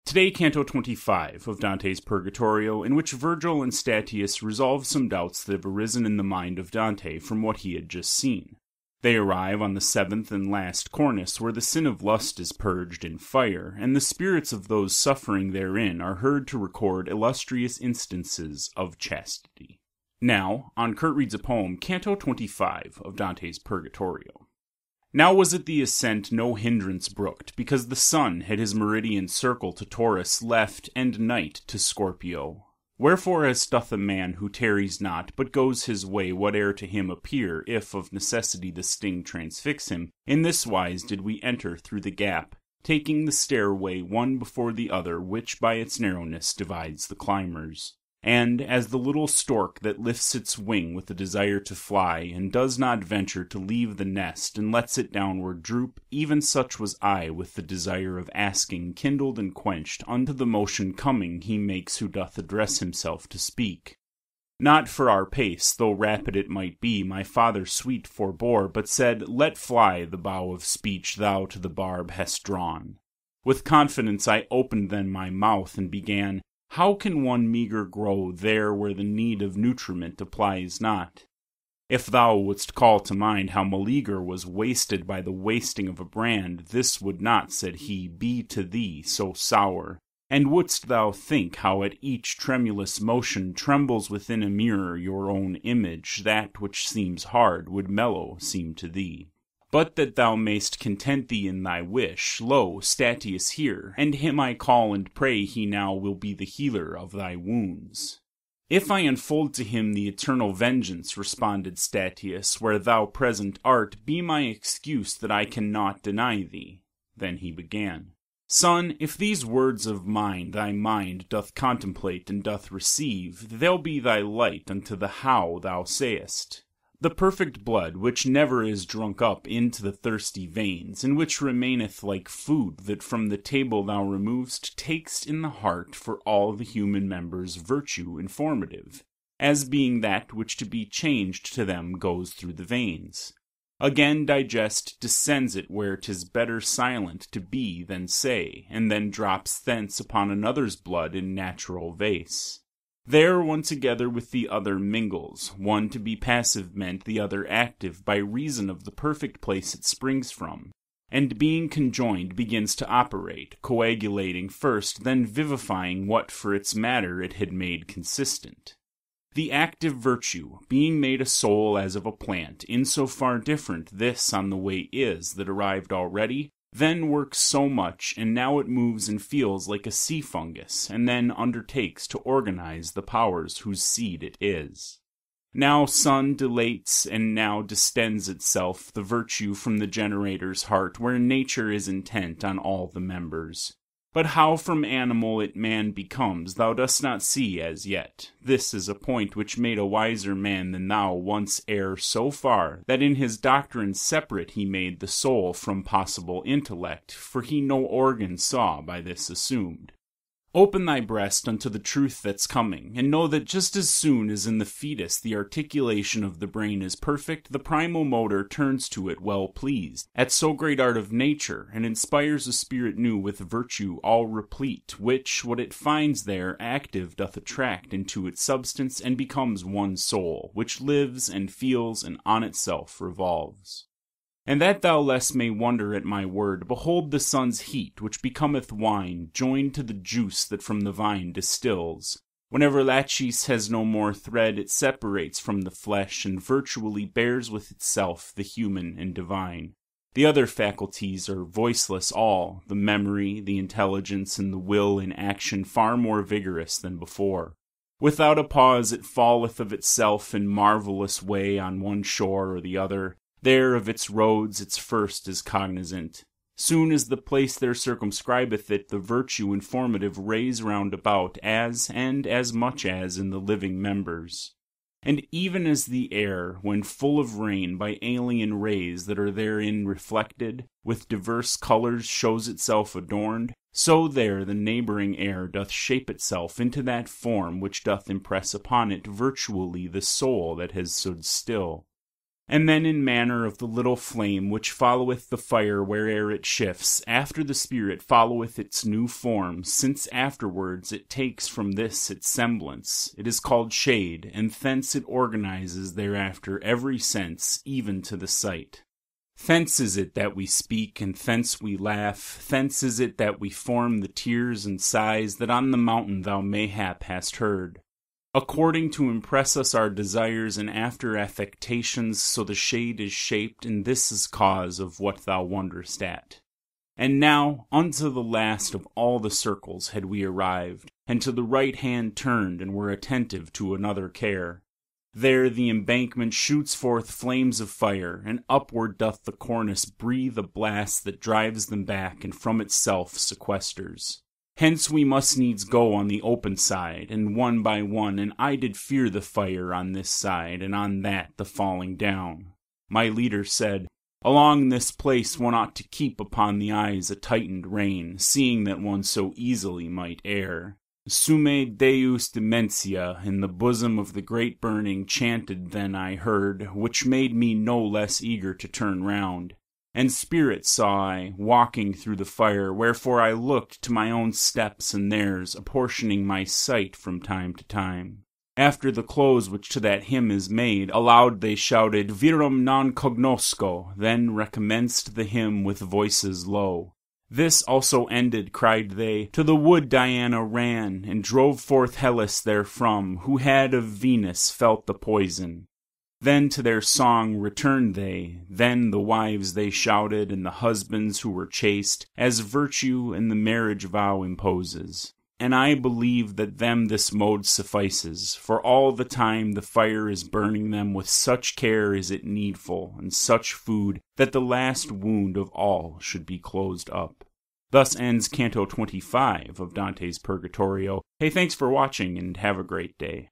Today, Canto XXV of Dante's Purgatorio, in which Virgil and Statius resolve some doubts that have arisen in the mind of Dante from what he had just seen. They arrive on the seventh and last cornice, where the sin of lust is purged in fire, and the spirits of those suffering therein are heard to record illustrious instances of chastity. Now, on Kurt reads a poem, Canto XXV of Dante's Purgatorio. Now was at the ascent no hindrance brooked, because the sun had his meridian circle to Taurus left, and night to Scorpio. Wherefore as doth a man who tarries not, but goes his way whate'er to him appear, if of necessity the sting transfix him, in this wise did we enter through the gap, taking the stairway one before the other, which by its narrowness divides the climbers. And, as the little stork that lifts its wing with the desire to fly, and does not venture to leave the nest, and lets it downward droop, even such was I with the desire of asking, kindled and quenched, unto the motion coming he makes who doth address himself to speak. Not for our pace, though rapid it might be, my father sweet forbore, but said, Let fly the bow of speech thou to the barb hast drawn. With confidence I opened then my mouth, and began, How can one meagre grow there where the need of nutriment applies not? If thou wouldst call to mind how Meleager was wasted by the wasting of a brand, this would not, said he, be to thee so sour. And wouldst thou think how at each tremulous motion trembles within a mirror your own image, that which seems hard would mellow seem to thee. But that thou mayst content thee in thy wish, lo, Statius here, and him I call and pray he now will be the healer of thy wounds. If I unfold to him the eternal vengeance, responded Statius, where thou present art, be my excuse that I cannot deny thee. Then he began. Son, if these words of mine thy mind doth contemplate and doth receive, they'll be thy light unto the how thou sayest. The perfect blood, which never is drunk up into the thirsty veins, and which remaineth like food that from the table thou removest, takes in the heart for all the human members virtue informative, as being that which to be changed to them goes through the veins. Again digest descends it where 'tis better silent to be than say, and then drops thence upon another's blood in natural vase. There one together with the other mingles, one to be passive meant, the other active, by reason of the perfect place it springs from, and being conjoined begins to operate, coagulating first, then vivifying what for its matter it had made consistent. The active virtue, being made a soul as of a plant, in so far different this on the way is that arrived already, then works so much, and now it moves and feels like a sea fungus, and then undertakes to organize the powers whose seed it is. Now sun dilates, and now distends itself, the virtue from the generator's heart, where nature is intent on all the members. But how from animal it man becomes, thou dost not see as yet. This is a point which made a wiser man than thou once err so far, that in his doctrine separate he made the soul from possible intellect, for he no organ saw by this assumed. Open thy breast unto the truth that's coming, and know that just as soon as in the fetus the articulation of the brain is perfect, the primal motor turns to it well pleased, at so great art of nature, and inspires a spirit new with virtue all replete, which, what it finds there active doth attract into its substance, and becomes one soul, which lives and feels and on itself revolves. And that thou less may wonder at my word, behold the sun's heat, which becometh wine, joined to the juice that from the vine distills. Whenever laches has no more thread, it separates from the flesh, and virtually bears with itself the human and divine. The other faculties are voiceless all, the memory, the intelligence, and the will in action far more vigorous than before. Without a pause it falleth of itself in marvellous way on one shore or the other. There of its roads its first is cognizant. Soon as the place there circumscribeth it, the virtue informative rays round about, as and as much as in the living members. And even as the air, when full of rain, by alien rays that are therein reflected, with diverse colours shows itself adorned, so there the neighbouring air doth shape itself into that form which doth impress upon it virtually the soul that has stood still. And then in manner of the little flame which followeth the fire where'er it shifts, after the spirit followeth its new form, since afterwards it takes from this its semblance, it is called shade, and thence it organizes thereafter every sense, even to the sight. Thence is it that we speak, and thence we laugh, thence is it that we form the tears and sighs that on the mountain thou mayhap hast heard. According to impress us our desires and after affectations, so the shade is shaped, and this is cause of what thou wonderst at. And now, unto the last of all the circles had we arrived, and to the right hand turned, and were attentive to another care. There the embankment shoots forth flames of fire, and upward doth the cornice breathe a blast that drives them back, and from itself sequesters. Hence we must needs go on the open side, and one by one, and I did fear the fire on this side, and on that the falling down. My leader said, along this place one ought to keep upon the eyes a tightened rein, seeing that one so easily might err. Sume Deus Dementia in the bosom of the great burning chanted then I heard, which made me no less eager to turn round. And spirits saw I, walking through the fire, wherefore I looked to my own steps and theirs, apportioning my sight from time to time. After the close which to that hymn is made, aloud they shouted, Virum non cognosco, then recommenced the hymn with voices low. This also ended, cried they, to the wood Diana ran, and drove forth Hellas therefrom, who had of Venus felt the poison. Then to their song returned they, then the wives they shouted, and the husbands who were chaste, as virtue in the marriage vow imposes. And I believe that them this mode suffices, for all the time the fire is burning them with such care is it needful, and such food, that the last wound of all should be closed up. Thus ends Canto XXV of Dante's Purgatorio. Hey, thanks for watching, and have a great day.